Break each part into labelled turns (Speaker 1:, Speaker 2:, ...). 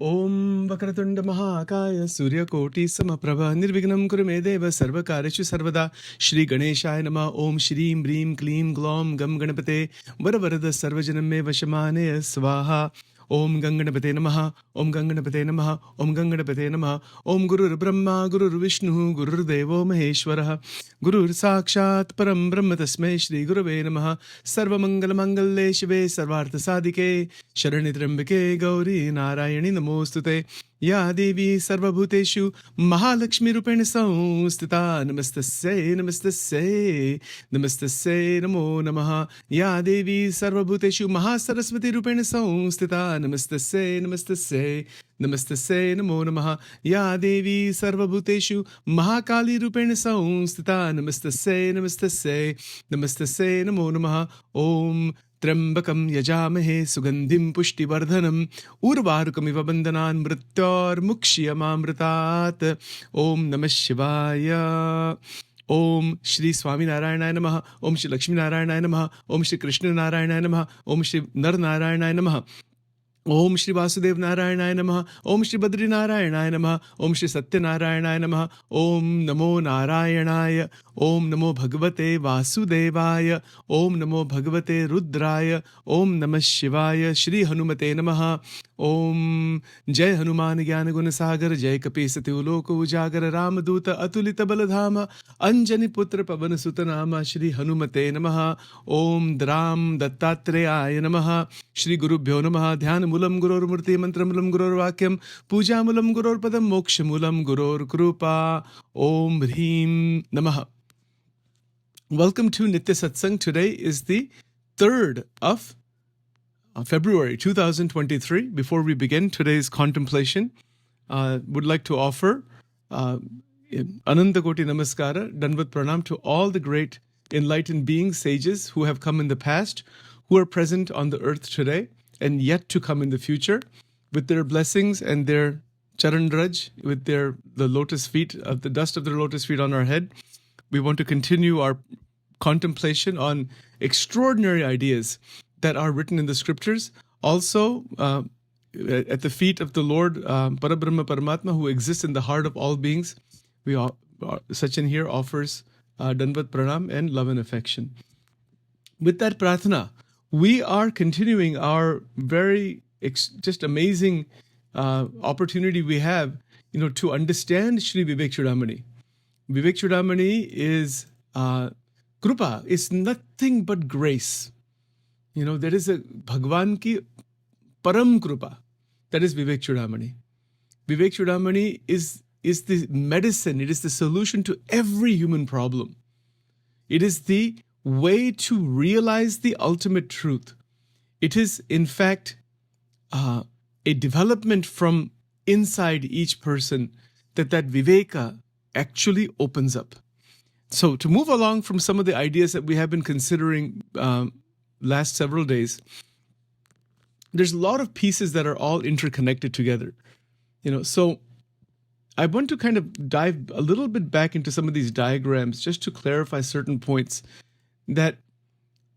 Speaker 1: Om Vakratunda Mahakaya Surya Koti Samaprabha Nirvignam Kurumedeva Sarvakareshu Sarvada Shri Ganeshaya Nama Om Shrim Brim Klim Glom Gam Ganapate Varavarada Sarvajaname Vashamane Swaha Om Ganganapate Namaha Om Ganganapate Namaha Om Ganganapate Namaha Om Guru Brahma Guru Vishnu Guru Devo Maheshwaraha Guru Sakshat Param Brahma Tasmai Shri Gurave Namaha Sarva Mangala Mangale Shive Sarvartha Sadike Sharanitrambike Gauri Narayani Namostute Ya Devi Sarvabhuteshu Mahalakshmi Rupena Samstita Namastasya Namastasya Namastasya Namo Namaha Ya Devi Sarvabhuteshu Mahasaraswati Rupena Samstita Namastasya Namastasya Namastasya Namo Namaha Ya Devi Sarvabhuteshu Mahakali Rupena Samstita Namastasya Namastasya Namastasya Namo Namaha Om Trambakam Yajamahe Sugandhim Pushtivardhanam Urvarukamiva Bandhanan Mrityor Mukshiyamamritat Om Namah Shivaya Om Shri Swami Narayana Namaha Om Shri Lakshmi Narayana Namaha Om Shri Krishna Narayana Namaha Om Shri Nar Narayana Namaha Om Shri Vasudev Narayana Namaha Om Shri Badri Narayana Namaha Om Shri Satya Narayana Namaha Om Namo Narayanaya Om Namo Bhagavate Vasudevaya Om Namo Bhagavate Rudraya Om Namah Shivaya Shri Hanumate Namaha Om Jai Hanuman Gyana Guna Sagar Jai Kapesati Uloko Ujagar Ramaduta Atulita Baladhama Anjani Putra Pavana Sutanama Shri Hanumate Namaha Om Dram Dattatreya Namaha Shri Guru Bhyo Namaha Dhyan Mulam Guror Murti Mantra Mulam Guror Vakyam Puja Mulam Guror Padam Moksha Mulam Guror Krupa Om Hrim Namaha. Welcome to Nitya Satsang. Today is the 3rd of February 2023. Before we begin today's contemplation, would like to offer Ananta Koti Namaskara, Danvat Pranam to all the great enlightened beings, sages who have come in the past, who are present on the earth today, and yet to come in the future, with their blessings and their charandraj, with the lotus feet, of the dust of their lotus feet on our head. We want to continue our contemplation on extraordinary ideas that are written in the scriptures. Also, at the feet of the Lord, Parabrahma Paramatma, who exists in the heart of all beings, Sachin here offers Danvat Pranam and love and affection. With that prarthana, we are continuing our very just amazing opportunity we have, to understand Shri Vivek Chudamani. Vivek Chudamani is Krupa, is nothing but grace. There is a Bhagwan ki Param Krupa. That is Vivek Chudamani. Vivek Chudamani is the medicine. It is the solution to every human problem. It is the way to realize the ultimate truth. It is, in fact, a development from inside each person that Viveka actually opens up. So to move along from some of the ideas that we have been considering last several days, there's a lot of pieces that are all interconnected together. So I want to kind of dive a little bit back into some of these diagrams just to clarify certain points, that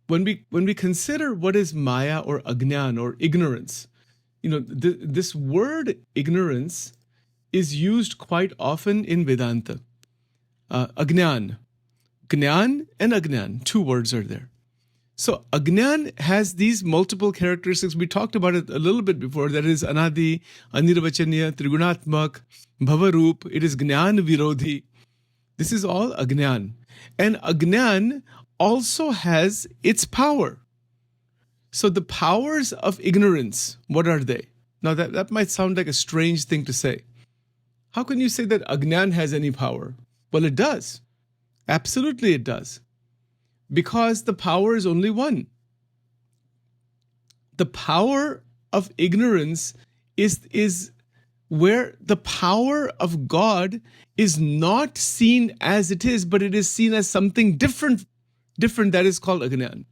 Speaker 1: when we consider what is Maya or Ajnan or ignorance, this word ignorance is used quite often in Vedanta. Ajnan. Gnan and Ajnan, 2 words are there. So Ajnan has these multiple characteristics. We talked about it a little bit before. That is Anadi, Anirvachanya, Trigunatmak, Bhavaroop. It is Gnan Virodhi. This is all Ajnan. And Ajnan also has its power. So the powers of ignorance, what are they? Now that might sound like a strange thing to say. How can you say that Ajnan has any power? Well, it does. Absolutely it does. Because the power is only one. The power of ignorance is where the power of God is not seen as it is, but it is seen as something different that is called Ajnan.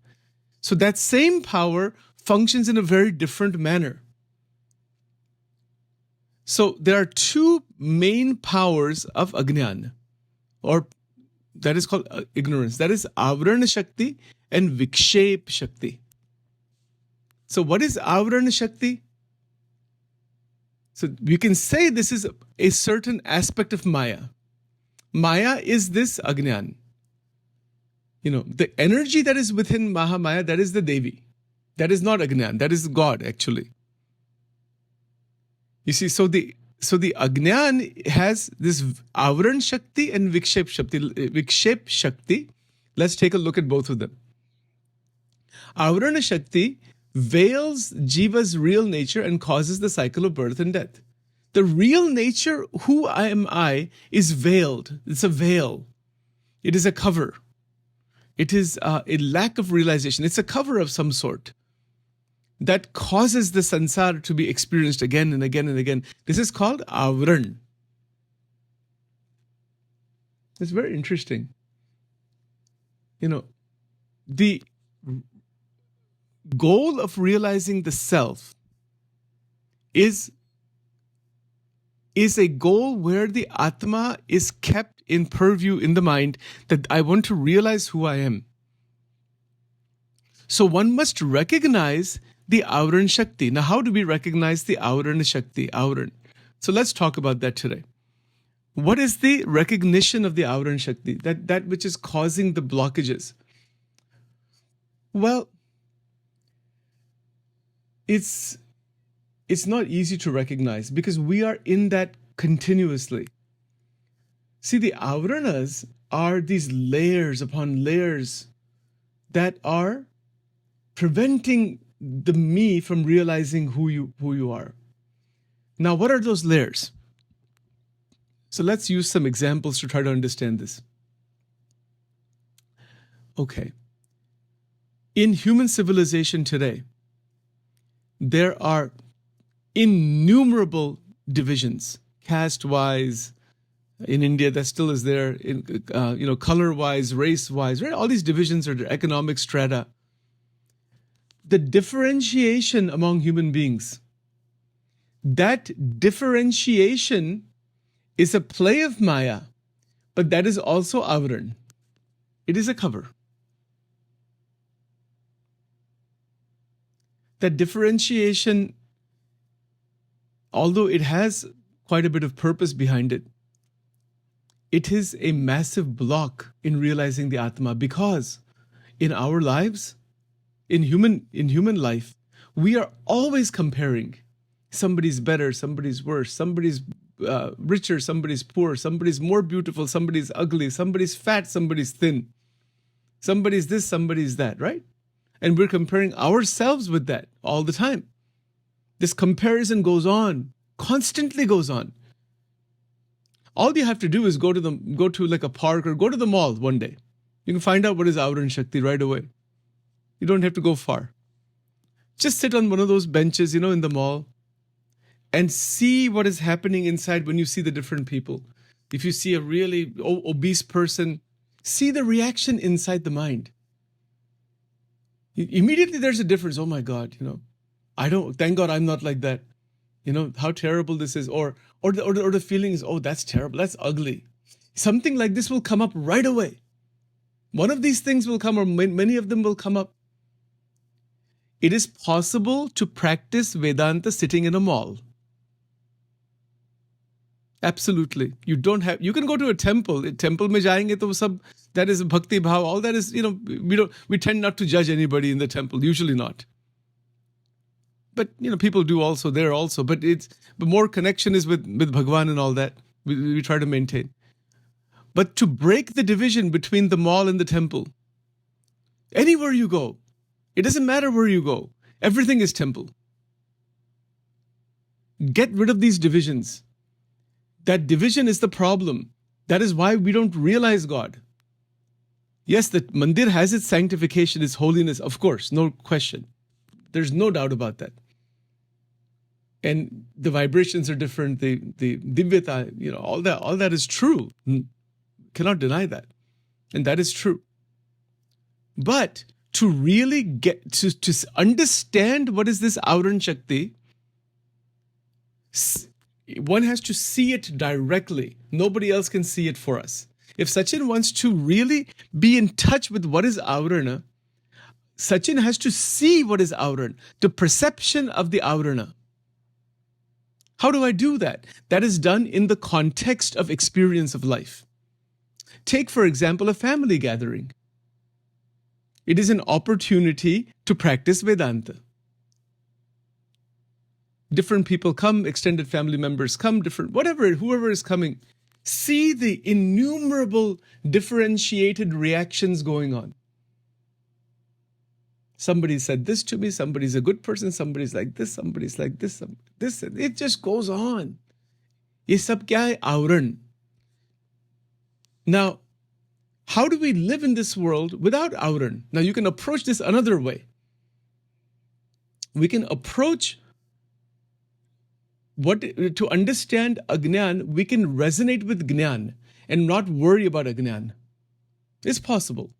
Speaker 1: So that same power functions in a very different manner. So there are 2 main powers of Ajnan, or that is called ignorance. That is Avaran Shakti and Vikshep Shakti. So what is Avaran Shakti? So we can say this is a certain aspect of Maya. Maya is this Agnan. The energy that is within Mahamaya, that is the Devi. That is not Agnan, that is God actually. You see, so the Agnan has this Avaran Shakti and Vikshep Shakti. Vikshep Shakti, let's take a look at both of them. Avarana Shakti veils Jiva's real nature and causes the cycle of birth and death. The real nature, who am I, is veiled. It's a veil. It is a cover. It is a lack of realization. It's a cover of some sort that causes the sansar to be experienced again and again and again. This is called Avaran. It's very interesting. The goal of realizing the self is a goal where the Atma is kept in purview in the mind, that I want to realize who I am. So one must recognize the Avaran Shakti. Now, how do we recognize the Avaran Shakti? Avaran. So let's talk about that today. What is the recognition of the Avaran Shakti? That which is causing the blockages. Well, it's not easy to recognize because we are in that continuously. See, the Avaranas are these layers upon layers that are preventing the me from realizing who you are. Now, what are those layers? So let's use some examples to try to understand this. Okay. In human civilization today, there are innumerable divisions, caste-wise. In India, that still is there. In color-wise, race-wise, right? All these divisions are economic strata. The differentiation among human beings, that differentiation is a play of Maya, but that is also Avaran. It is a cover. That differentiation, although it has quite a bit of purpose behind it, it is a massive block in realizing the Atma, because in our lives, in human life, we are always comparing. Somebody's better, somebody's worse, somebody's richer, somebody's poor, somebody's more beautiful, somebody's ugly, somebody's fat, somebody's thin, somebody's this, somebody's that, right? And we're comparing ourselves with that all the time. This comparison goes on, constantly goes on. All you have to do is go to like a park or go to the mall one day. You can find out what is Avaran Shakti right away. You don't have to go far. Just sit on one of those benches, in the mall, and see what is happening inside when you see the different people. If you see a really obese person, see the reaction inside the mind. Immediately there's a difference. Oh my God, thank God I'm not like that. How terrible this is. Or the feeling is, oh, that's terrible, that's ugly. Something like this will come up right away. One of these things will come, or many of them will come up. It is possible to practice Vedanta sitting in a mall. Absolutely. You can go to a temple. Temple mein jayenge to sab, that is bhakti bhav. All that is, we tend not to judge anybody in the temple, usually not. But, people do also there also. But more connection is with Bhagwan and all that. We try to maintain. But to break the division between the mall and the temple, anywhere you go, it doesn't matter where you go, everything is temple. Get rid of these divisions. That division is the problem. That is why we don't realize God. Yes, the mandir has its sanctification, its holiness, of course, no question. There's no doubt about that. And the vibrations are different, the divyata, all that is true. Cannot deny that. And that is true. But to really get to understand what is this Avaran Shakti, one has to see it directly. Nobody else can see it for us. If Sachin wants to really be in touch with what is Avarana, Sachin has to see what is Avaran, the perception of the Avarana. How do I do that? That is done in the context of experience of life. Take, for example, a family gathering. It is an opportunity to practice Vedanta. Different people come, extended family members come, whoever is coming. See the innumerable differentiated reactions going on. Somebody said this to me, somebody's a good person, somebody's like this, somebody's like this, this. It just goes on. Ye sab kya hai? Avaran. Now, how do we live in this world without avaran? Now, you can approach this another way. We can approach to understand agnan, we can resonate with gnan and not worry about agnan. It's possible.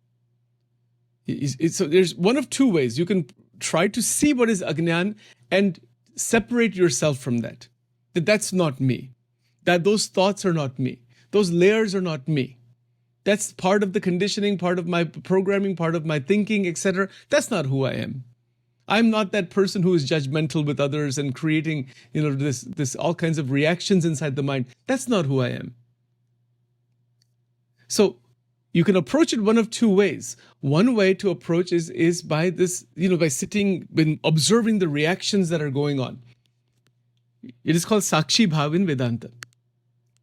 Speaker 1: So there's one of two ways. You can try to see what is agnan and separate yourself from that. That's not me. That those thoughts are not me. Those layers are not me. That's part of the conditioning, part of my programming, part of my thinking, etc. That's not who I am. I'm not that person who is judgmental with others and creating, this all kinds of reactions inside the mind. That's not who I am. So you can approach it one of two ways. One way to approach is by this, by sitting, when observing the reactions that are going on. It is called Sakshi Bhav in Vedanta.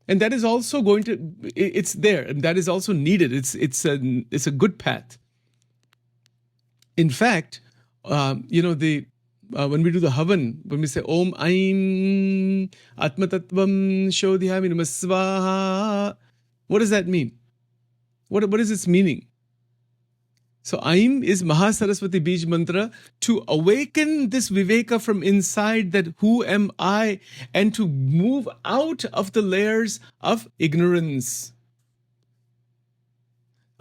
Speaker 1: And that is also it's there, and that is also needed. It's a good path. In fact, when we do the Havan, when we say Om Aim Atmatattvam Shodhyami Namah Swaha, what does that mean? What is its meaning? So Aim is Mahasaraswati Bij Mantra, to awaken this Viveka from inside, that who am I, and to move out of the layers of ignorance.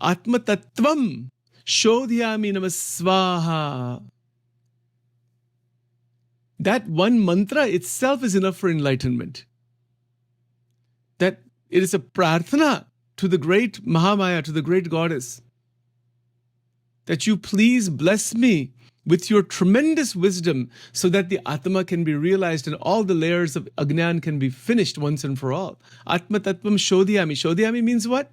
Speaker 1: Atma Tattvam Shodhyami Namah Swaha. That one mantra itself is enough for enlightenment. That it is a prarthana to the great Mahamaya, to the great goddess, that you please bless me with your tremendous wisdom so that the Atma can be realized and all the layers of Agnan can be finished once and for all. Atma Tattvam Shodhyami. Shodhyami means what?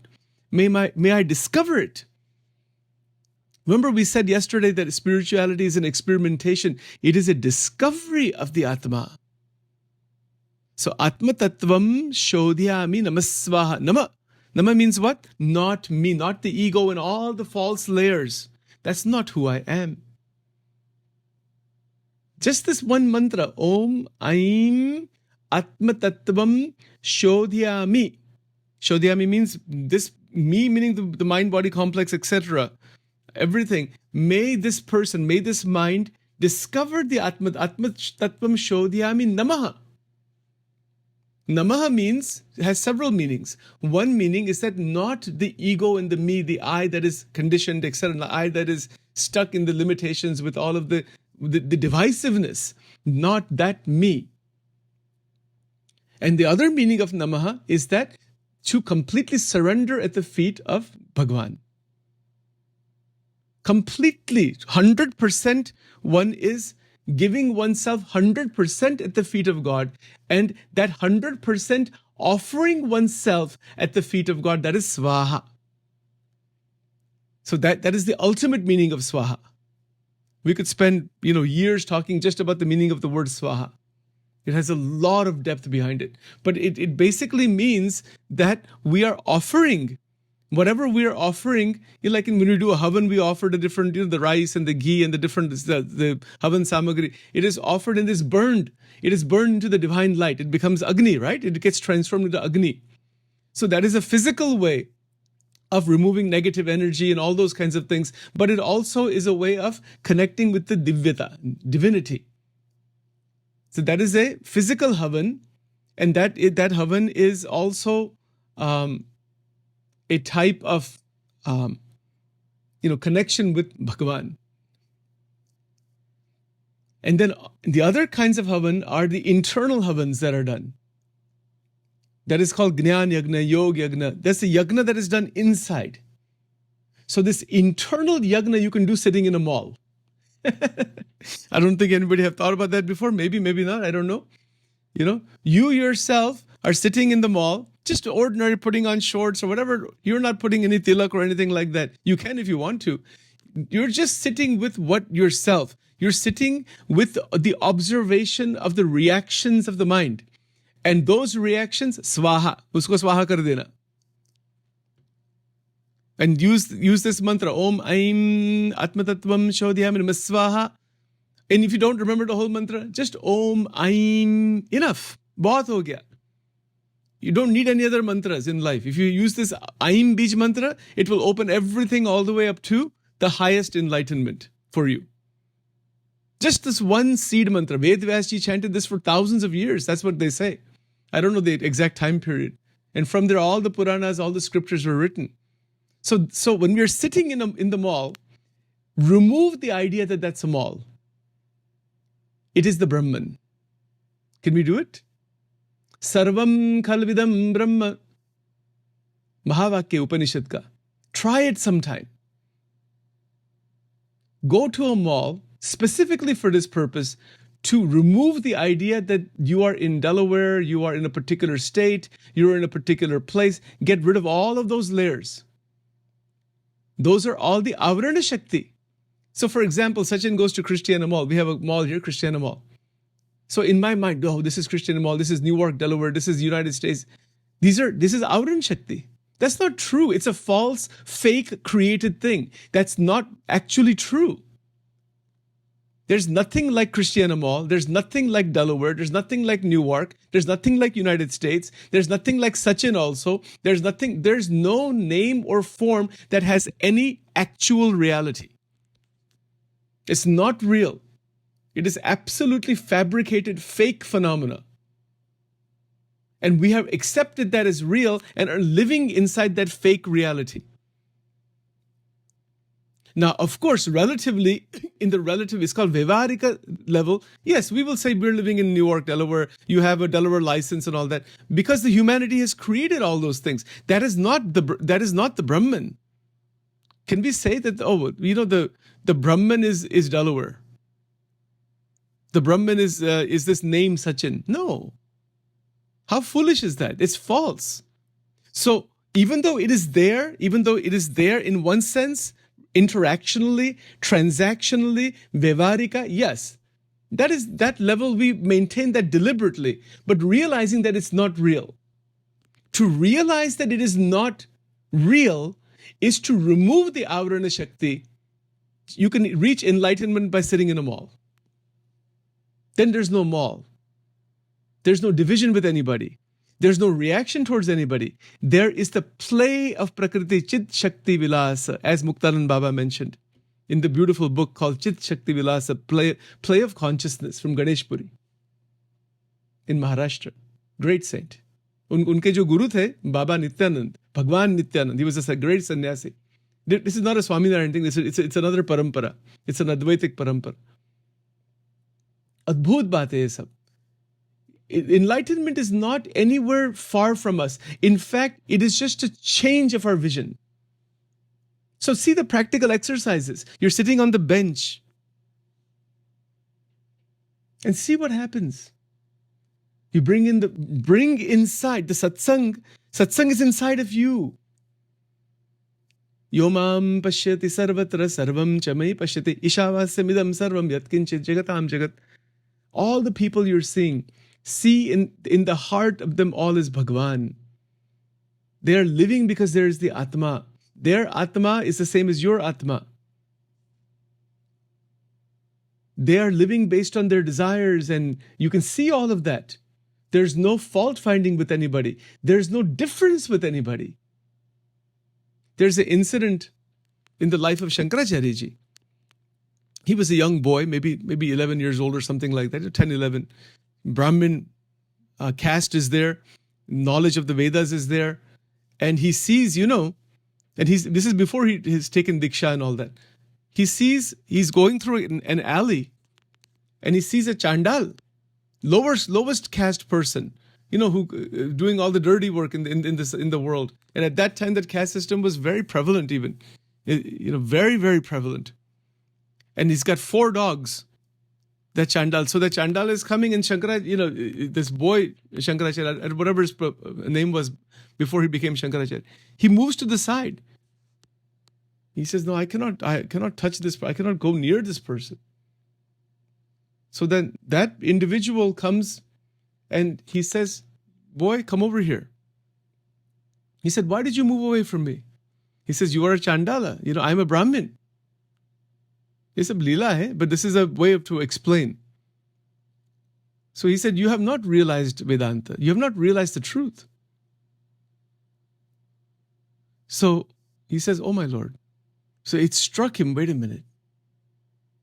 Speaker 1: May I discover it. Remember we said yesterday that spirituality is an experimentation. It is a discovery of the Atma. So Atma Tattvam Shodhyami Namaswaha. Nama means what? Not me, not the ego and all the false layers. That's not who I am. Just this one mantra, Om Aim Atma Tattvam Shodhyami. Shodhyami means this me, meaning the mind-body complex, etc. Everything. May this person, may this mind discover the Atma Tattvam Shodhyami Namaha. Namaha has several meanings. One meaning is that not the ego and the me, the I that is conditioned, etc., the I that is stuck in the limitations with all of the divisiveness, not that me. And the other meaning of Namaha is that to completely surrender at the feet of Bhagwan. Completely, 100%, one is giving oneself 100% at the feet of God, and that 100% offering oneself at the feet of God, that is Swaha. So that is the ultimate meaning of Swaha. We could spend years talking just about the meaning of the word Swaha. It has a lot of depth behind it. But it basically means that we are offering whatever we are offering. Like when we do a Havan, we offer the different, the rice and the ghee and the different, the Havan Samagri. It is offered and is burned. It is burned into the divine light. It becomes Agni, right? It gets transformed into Agni. So that is a physical way of removing negative energy and all those kinds of things. But it also is a way of connecting with the Divyata, divinity. So that is a physical Havan. And that Havan is also a type of, connection with Bhagavan. And then the other kinds of Havan are the internal Havans that are done. That is called Gnan Yagna, Yog Yagna. That's the Yagna that is done inside. So this internal Yagna you can do sitting in a mall. I don't think anybody have thought about that before. Maybe, maybe not. I don't know. You yourself are sitting in the mall, just ordinary, putting on shorts or whatever. You're not putting any tilak or anything like that. You can if you want to. You're just sitting with yourself. You're sitting with the observation of the reactions of the mind. And those reactions, swaha, usko swaha kar dena. And use this mantra, Om Aim Atmatattvam Shodhyam Namaswaha. And if you don't remember the whole mantra, just Om Aim, enough. Bahut ho gaya. You don't need any other mantras in life. If you use this Aim Bij mantra, it will open everything all the way up to the highest enlightenment for you. Just this one seed mantra. Ved Vyasji chanted this for thousands of years. That's what they say. I don't know the exact time period. And from there, all the Puranas, all the scriptures were written. So when we're sitting in the mall, remove the idea that that's a mall. It is the Brahman. Can we do it? Sarvam khalvidam Brahma. Mahavakya Upanishad ka. Try it sometime. Go to a mall specifically for this purpose, to remove the idea that you are in Delaware, you are in a particular state, you're in a particular place. Get rid of all of those layers. Those are all the Avaran Shakti. So for example, Sachin goes to Christiana Mall. We have a mall here, Christiana Mall. So in my mind, this is Christiana Mall, this is Newark, Delaware, this is United States. This is Avaran Shakti. That's not true. It's a false, fake, created thing. That's not actually true. There's nothing like Christiana Mall. There's nothing like Delaware. There's nothing like Newark. There's nothing like United States. There's nothing like Sachin also. There's no name or form that has any actual reality. It's not real. It is absolutely fabricated, fake phenomena. And we have accepted that as real and are living inside that fake reality. Now, of course, relatively, it's called Vyavarika level. Yes, we will say we're living in Newark, Delaware. You have a Delaware license and all that. Because the humanity has created all those things. That is not the Brahman. Can we say that, the Brahman is Delaware? The Brahman is this name Sachin? No. How foolish is that? It's false. So even though it is there in one sense, interactionally, transactionally, Vyavarika, yes. That level we maintain that deliberately, but realizing that it's not real. To realize that it is not real is to remove the Avarana Shakti. You can reach enlightenment by sitting in a mall. Then there's no mall. There's no division with anybody. There's no reaction towards anybody. There is the play of Prakriti, Chit Shakti Vilasa, as Muktanand Baba mentioned in the beautiful book called Chit Shakti Vilasa, play of consciousness from Ganeshpuri in Maharashtra. Great saint. Unke jo guru the, Baba Nityanand, Bhagwan Nityanand, he was a great sannyasi. This is not a Swaminarayan thing, it's another parampara. It's an Advaitik parampara. Adbhut baat hai ye sab. Enlightenment is not anywhere far from us. In fact, it is just a change of our vision. So see the practical exercises. You're sitting on the bench and see what happens. You bring inside the satsang. Satsang is inside of you. Yomam pashyati sarvatra sarvam chamai pashyati ishavasya sarvam yatkinchit jagatam jagat. All the people you're seeing, see in the heart of them all is Bhagwan. They are living because there is the Atma. Their Atma is the same as your Atma. They are living based on their desires, and you can see all of that. There's no fault finding with anybody. There's no difference with anybody. There's an incident in the life of Shankaracharya ji. He was a young boy, maybe 11 years old or something like that, 10, 11. Brahmin caste is there, knowledge of the Vedas is there, and he sees, and this is before he's taken Diksha and all that. He's going through an alley, and he sees a Chandal, lowest caste person, who doing all the dirty work in the world. And at that time, that caste system was very prevalent, even, very, very prevalent. And he's got 4 dogs. The Chandal. So the Chandal is coming, and this boy, Shankaracharya, whatever his name was before he became Shankaracharya, he moves to the side. He says, no, I cannot touch this, I cannot go near this person. So then that individual comes and he says, boy, come over here. He said, why did you move away from me? He says, you are a Chandala. I'm a Brahmin. He said, Leela hai, but this is a way to explain. So he said, you have not realized Vedanta. You have not realized the truth. So he says, oh my Lord. So it struck him, wait a minute.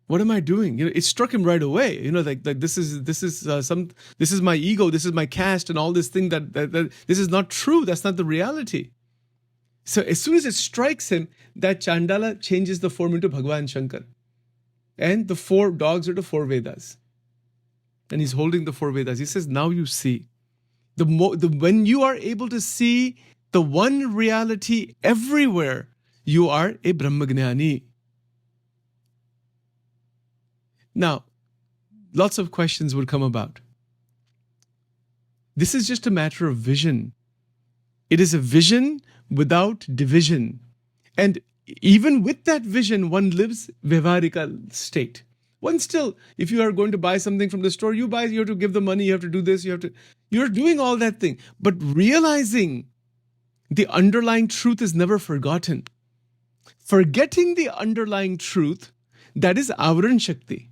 Speaker 1: What am I doing? It struck him right away. Like this is my ego, this is my caste and all this thing that this is not true. That's not the reality. So as soon as it strikes him, that Chandala changes the form into Bhagavan Shankar. And the 4 dogs are the 4 Vedas. And he's holding the 4 Vedas. He says, now you see. When you are able to see the one reality everywhere, you are a Brahmagnani. Now, lots of questions would come about. This is just a matter of vision. It is a vision without division. And even with that vision, one lives Vyavaharika state. One still, if you are going to buy something from the store, you have to give the money, you have to do this, you're doing all that thing. But realizing the underlying truth is never forgotten. Forgetting the underlying truth, that is Avaran Shakti.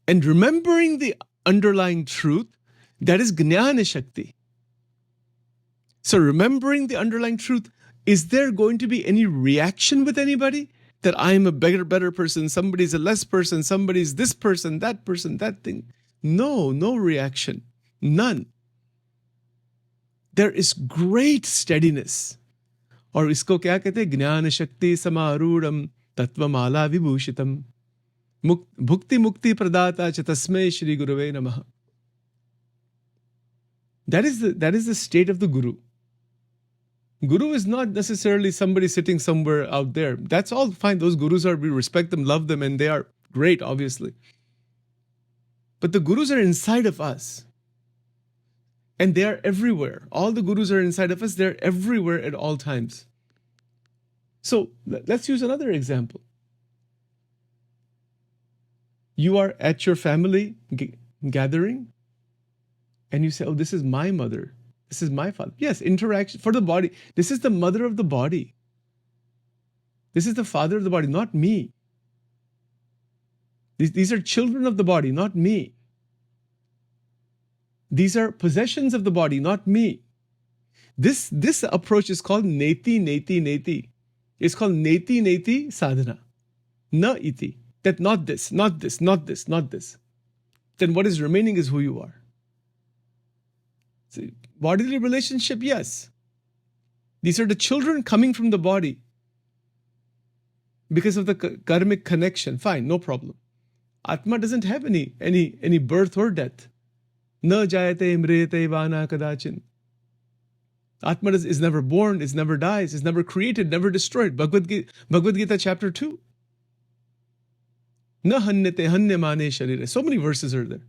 Speaker 1: And remembering the underlying truth, that is Jnana Shakti. So remembering the underlying truth, is there going to be any reaction with anybody? That I am a better person, somebody's a less person, somebody's this person, that thing. No reaction. None. There is great steadiness. और इसको क्या कहते हैं? ज्ञान शक्ति समारूढ़म तत्वमाला विभूषितम भुक्ति मुक्ति प्रदाता च तस्मै श्री गुरुवे नमः. That is the state of the Guru. Guru is not necessarily somebody sitting somewhere out there. That's all fine. Those Gurus we respect them, love them, and they are great, obviously. But the Gurus are inside of us. And they are everywhere. All the Gurus are inside of us. They're everywhere at all times. So let's use another example. You are at your family gathering and you say, oh, this is my mother. This is my father. Yes, interaction for the body. This is the mother of the body. This is the father of the body, not me. These are children of the body, not me. These are possessions of the body, not me. This approach is called neti. It's called neti sadhana. Na iti. That not this. Then what is remaining is who you are. See, bodily relationship, yes. These are the children coming from the body because of the karmic connection. Fine, no problem. Atma doesn't have any birth or death. Na jayate mriyate vana kadachin. Atma is never born, is never dies, is never created, never destroyed. Bhagavad Gita chapter 2. Na hanyate hanyamane sharire. So many verses are there.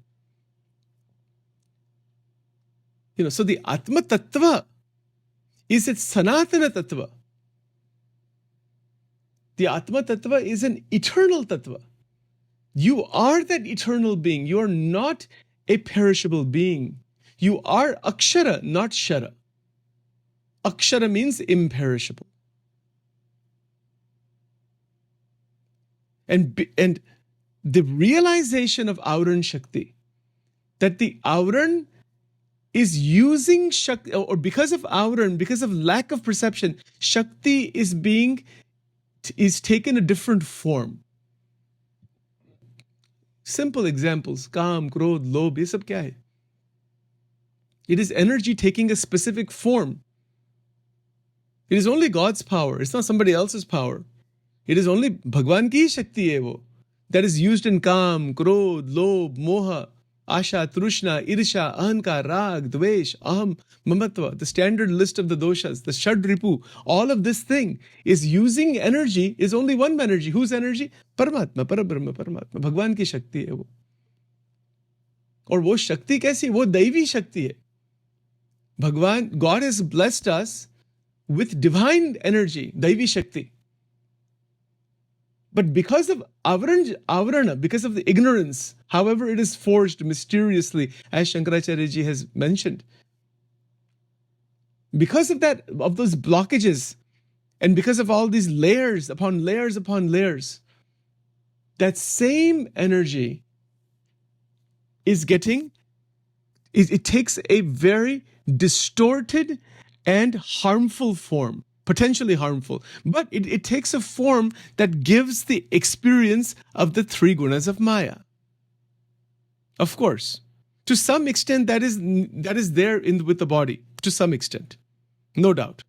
Speaker 1: So the Atma Tattva is its Sanatana Tattva. The Atma Tattva is an eternal Tattva. You are that eternal being. You are not a perishable being. You are Akshara, not Shara. Akshara means imperishable. And the realization of Avaran Shakti, that the Avaran is using Shakti, or because of Avaran, because of lack of perception, Shakti is taken a different form. Simple examples, Kam, Krodh, Lobh, ye sab kya hai? It is energy taking a specific form. It is only God's power. It's not somebody else's power. It is only Bhagwan ki Shakti hai wo, that is used in Kam, Krodh, Lobh, Moha. Asha, Trushna, Irsha, Ahankar, Rag, Dvesh, Aham, Mamatva, the standard list of the doshas, the Shadripu, all of this thing is using energy, is only one energy. Whose energy? Paramatma, Parabrahma, Paramatma. Bhagwan ki Shakti hai wo. और वो शक्ति कैसी? वो दैवी शक्ति है. Bhagwan, God has blessed us with divine energy, दैवी शक्ति. But because of avarana, because of the ignorance, however it is forged mysteriously, as Shankaracharya ji has mentioned, because of that, of those blockages, and because of all these layers upon layers upon layers, that same energy is getting, it takes a very distorted and harmful form. Potentially harmful, but it takes a form that gives the experience of the three gunas of Maya. Of course, to some extent that is there with the body, to some extent, no doubt.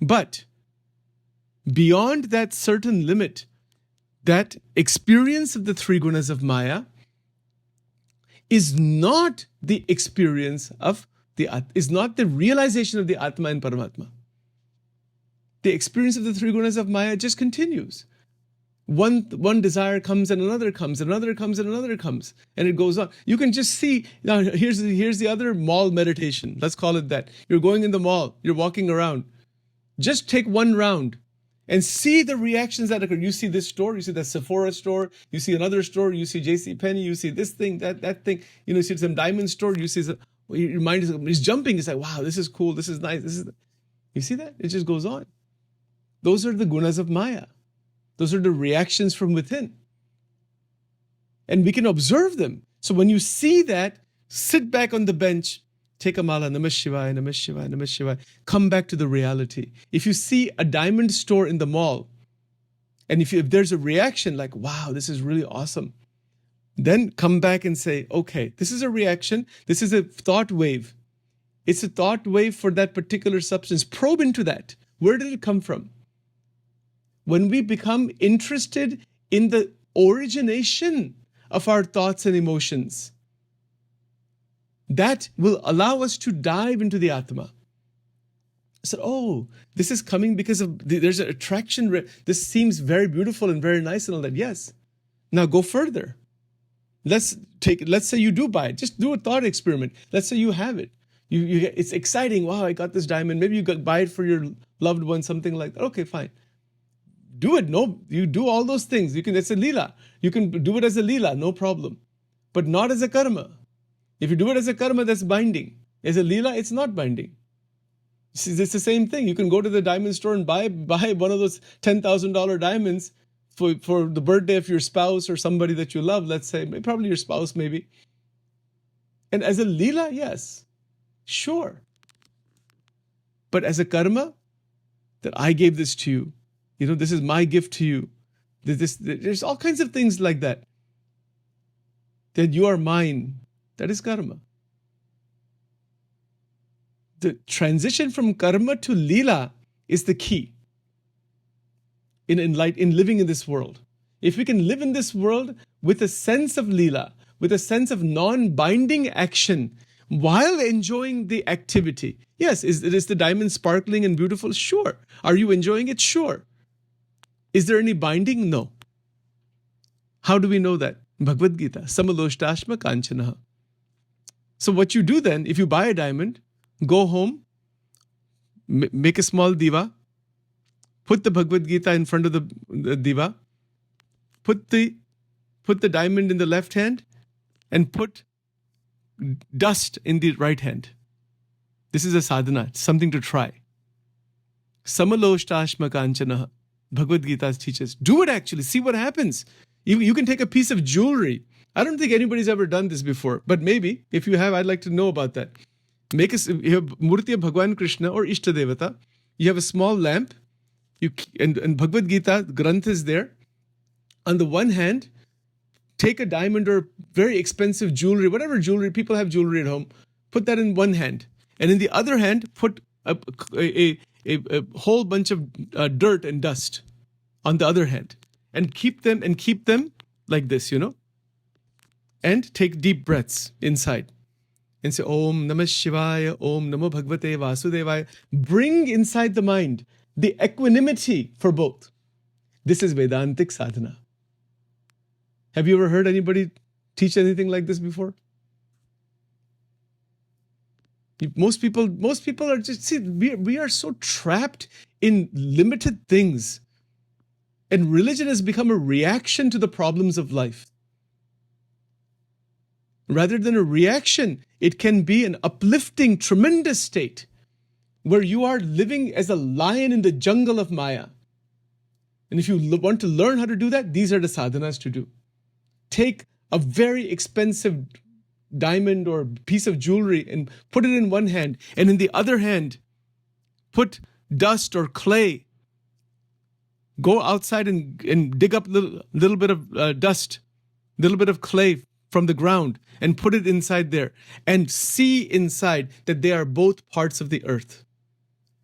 Speaker 1: But beyond that certain limit, that experience of the three gunas of Maya is not the experience of is not the realization of the Atma and Paramatma. The experience of the three gunas of Maya just continues. One desire comes and another comes, and another comes and another comes, and it goes on. You can just see, now here's the other mall meditation. Let's call it that. You're going in the mall, you're walking around. Just take one round and see the reactions that occur. You see this store, you see that Sephora store, you see another store, you see JC Penney, you see this thing, that thing, you see some diamond store, you see your mind is jumping. It's like, wow, this is cool, this is nice, you see that? It just goes on. Those are the gunas of Maya. Those are the reactions from within. And we can observe them. So when you see that, sit back on the bench, take a mala, Namah Shivaya, Namah Shivaya, Namah Shivaya, come back to the reality. If you see a diamond store in the mall, and if there's a reaction like, wow, this is really awesome, then come back and say, okay, this is a reaction. This is a thought wave. It's a thought wave for that particular substance. Probe into that. Where did it come from? When we become interested in the origination of our thoughts and emotions, that will allow us to dive into the Atma. So, oh, this is coming because of, there's an attraction. This seems very beautiful and very nice and all that. Yes. Now go further. Let's say you do buy it. Just do a thought experiment. Let's say you have it. It's exciting. Wow, I got this diamond. Maybe you buy it for your loved one, something like that. Okay, fine. Do it. No, you do all those things. It's a lila. You can do it as a lila, no problem. But not as a karma. If you do it as a karma, that's binding. As a lila, it's not binding. It's the same thing. You can go to the diamond store and buy one of those $10,000 diamonds for the birthday of your spouse or somebody that you love, let's say, probably your spouse maybe. And as a lila, yes, sure. But as a karma, that I gave this to you, this is my gift to you. There's all kinds of things like that. That you are mine, that is karma. The transition from karma to lila is the key in living in this world. If we can live in this world with a sense of lila, with a sense of non-binding action, while enjoying the activity. Yes, is the diamond sparkling and beautiful? Sure. Are you enjoying it? Sure. Is there any binding? No. How do we know that? Bhagavad Gita, Samaloshtashma Kanchanaha. So what you do then, if you buy a diamond, go home, make a small diva, put the Bhagavad Gita in front of the diva, put the diamond in the left hand, and put dust in the right hand. This is a sadhana, it's something to try. Samaloshtashma Kanchanaha. Bhagavad Gita teaches. Do it actually, see what happens. You can take a piece of jewelry. I don't think anybody's ever done this before, but maybe, if you have, I'd like to know about that. You have Murti of Bhagwan Krishna or Ishta Devata. You have a small lamp, and Bhagavad Gita, Granth is there. On the one hand, take a diamond or very expensive jewelry, whatever jewelry, people have jewelry at home, put that in one hand. And in the other hand, put a whole bunch of dirt and dust on the other hand. And keep them like this, and take deep breaths inside and say Om Namah Shivaya, Om Namo Bhagavate Vasudevaya. Bring inside the mind the equanimity for both. This is Vedantic sadhana. Have you ever heard anybody teach anything like this before? Most people are just, see, we are so trapped in limited things. And religion has become a reaction to the problems of life. Rather than a reaction, it can be an uplifting, tremendous state where you are living as a lion in the jungle of Maya. And if you want to learn how to do that, these are the sadhanas to do. Take a very expensive diamond or piece of jewelry and put it in one hand, and in the other hand, put dust or clay. Go outside and dig up a little bit of dust, little bit of clay from the ground, and put it inside there, and see inside that they are both parts of the earth.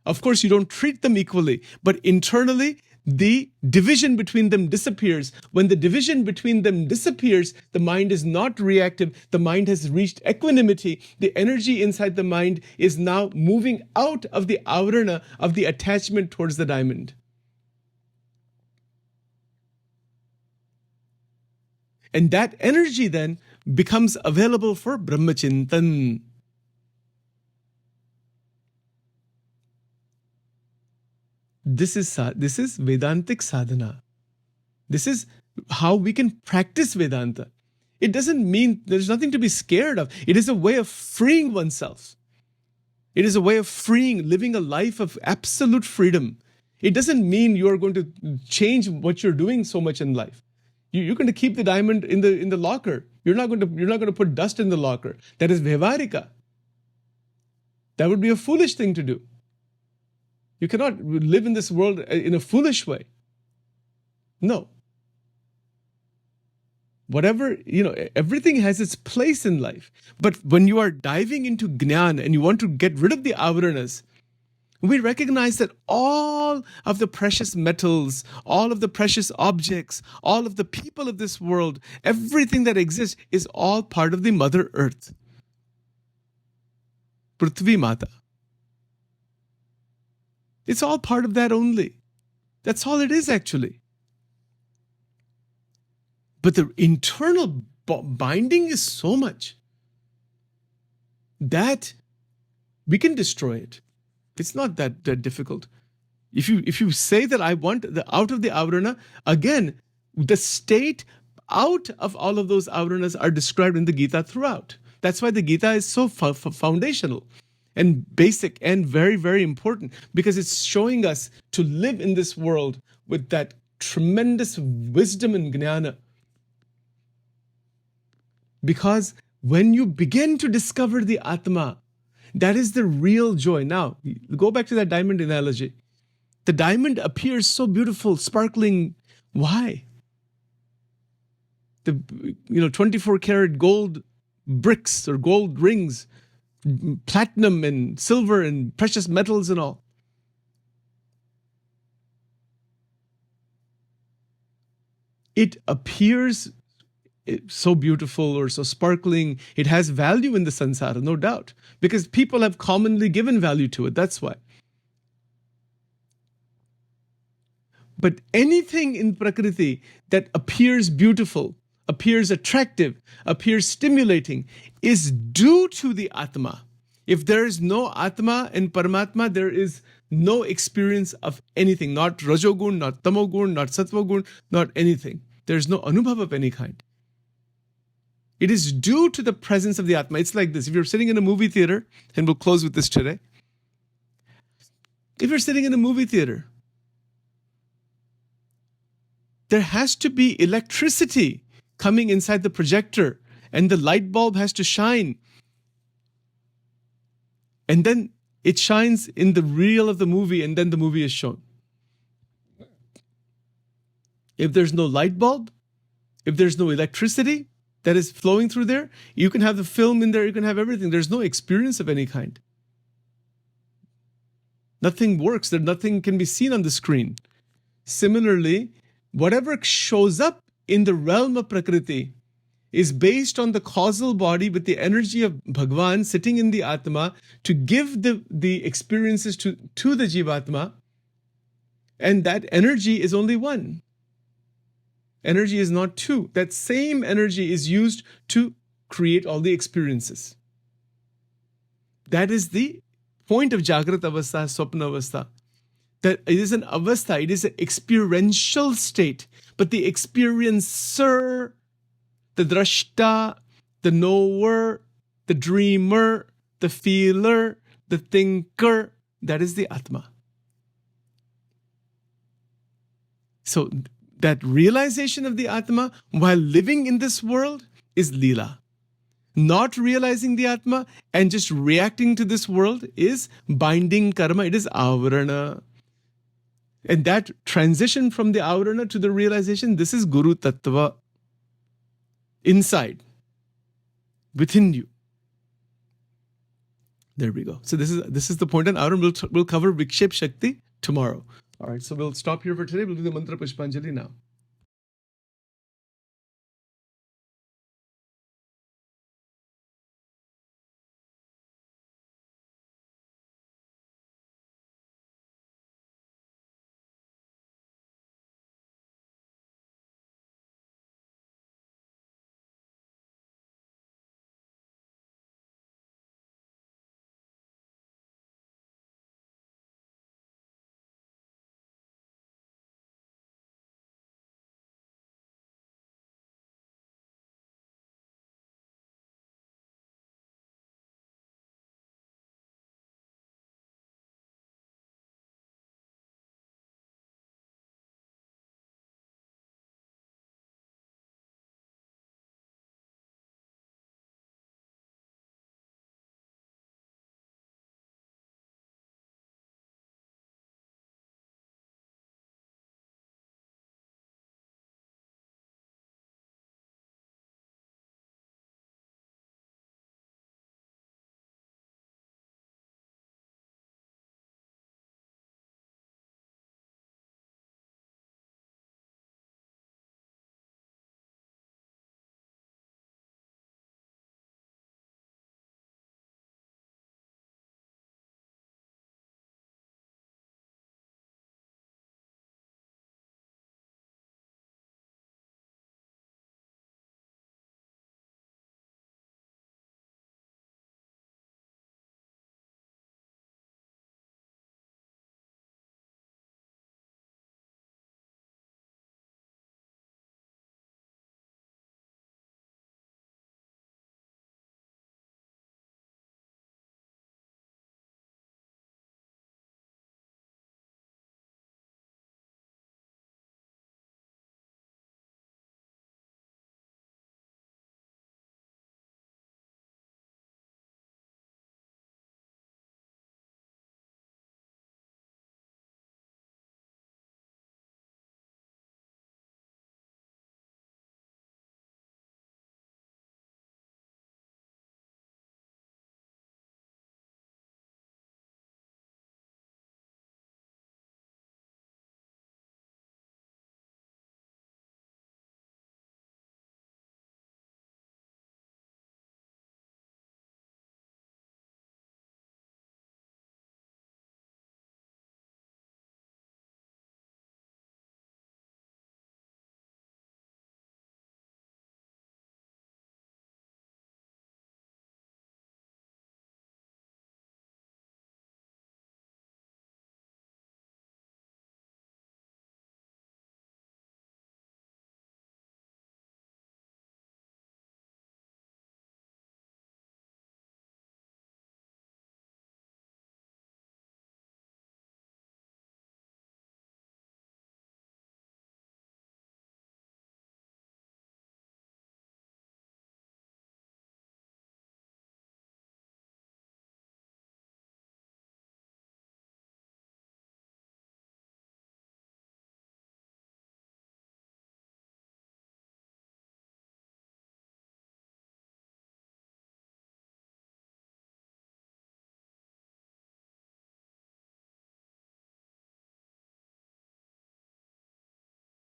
Speaker 1: Of course, you don't treat them equally, but internally, the division between them disappears. When the division between them disappears, the mind is not reactive. The mind has reached equanimity. The energy inside the mind is now moving out of the avarana of the attachment towards the diamond. And that energy then becomes available for Brahmachintan. This is Vedantic sadhana. This is how we can practice Vedanta. It doesn't mean there's nothing to be scared of. It is a way of freeing oneself. It is a way of freeing, living a life of absolute freedom. It doesn't mean you're going to change what you're doing so much in life. You're going to keep the diamond in the locker. You're not going to put dust in the locker. That is Vyavarika. That would be a foolish thing to do. You cannot live in this world in a foolish way. No. Whatever, everything has its place in life. But when you are diving into Jnana and you want to get rid of the avaranas, we recognize that all of the precious metals, all of the precious objects, all of the people of this world, everything that exists is all part of the Mother Earth. Prithvi Mata. It's all part of that only. That's all it is actually. But the internal binding is so much that we can destroy it. It's not that difficult. If you say that I want out of the avarana, again, the state out of all of those avaranas are described in the Gita throughout. That's why the Gita is so foundational and basic and very, very important, because it's showing us to live in this world with that tremendous wisdom and jnana. Because when you begin to discover the Atma, that is the real joy. Now, go back to that diamond analogy. The diamond appears so beautiful, sparkling. Why? The 24 karat gold bricks or gold rings, platinum and silver and precious metals and all. It appears so beautiful or so sparkling. It has value in the sansara, no doubt, because people have commonly given value to it. That's why. But anything in Prakriti that appears beautiful, appears attractive, appears stimulating, is due to the Atma. If there is no Atma and Paramatma, there is no experience of anything, not Rajogun, not Tamogun, not Sattvagun, not anything. There is no Anubhav of any kind. It is due to the presence of the Atma. It's like this. If you're sitting in a movie theater, and we'll close with this today. If you're sitting in a movie theater, there has to be electricity coming inside the projector, and the light bulb has to shine. And then it shines in the reel of the movie, and then the movie is shown. If there's no light bulb, if there's no electricity that is flowing through there, you can have the film in there, you can have everything. There's no experience of any kind. Nothing works, nothing can be seen on the screen. Similarly, whatever shows up in the realm of Prakriti is based on the causal body with the energy of Bhagwan sitting in the Atma to give the experiences to the Jivatma. And that energy is only one. Energy is not two. That same energy is used to create all the experiences. That is the point of Jagrat Avastha, Swapna Avastha. That it is an avastha, it is an experiential state. But the experiencer, the drashta, the knower, the dreamer, the feeler, the thinker, that is the Atma. So that realization of the Atma while living in this world is Leela. Not realizing the Atma and just reacting to this world is binding karma, it is Avarana. And that transition from the Avarana to the realization, this is Guru Tattva. Inside, within you. There we go. So this is the point on Avaran. We'll cover Vikshep Shakti tomorrow. All right, so we'll stop here for today. We'll do the Mantra Pushpanjali now.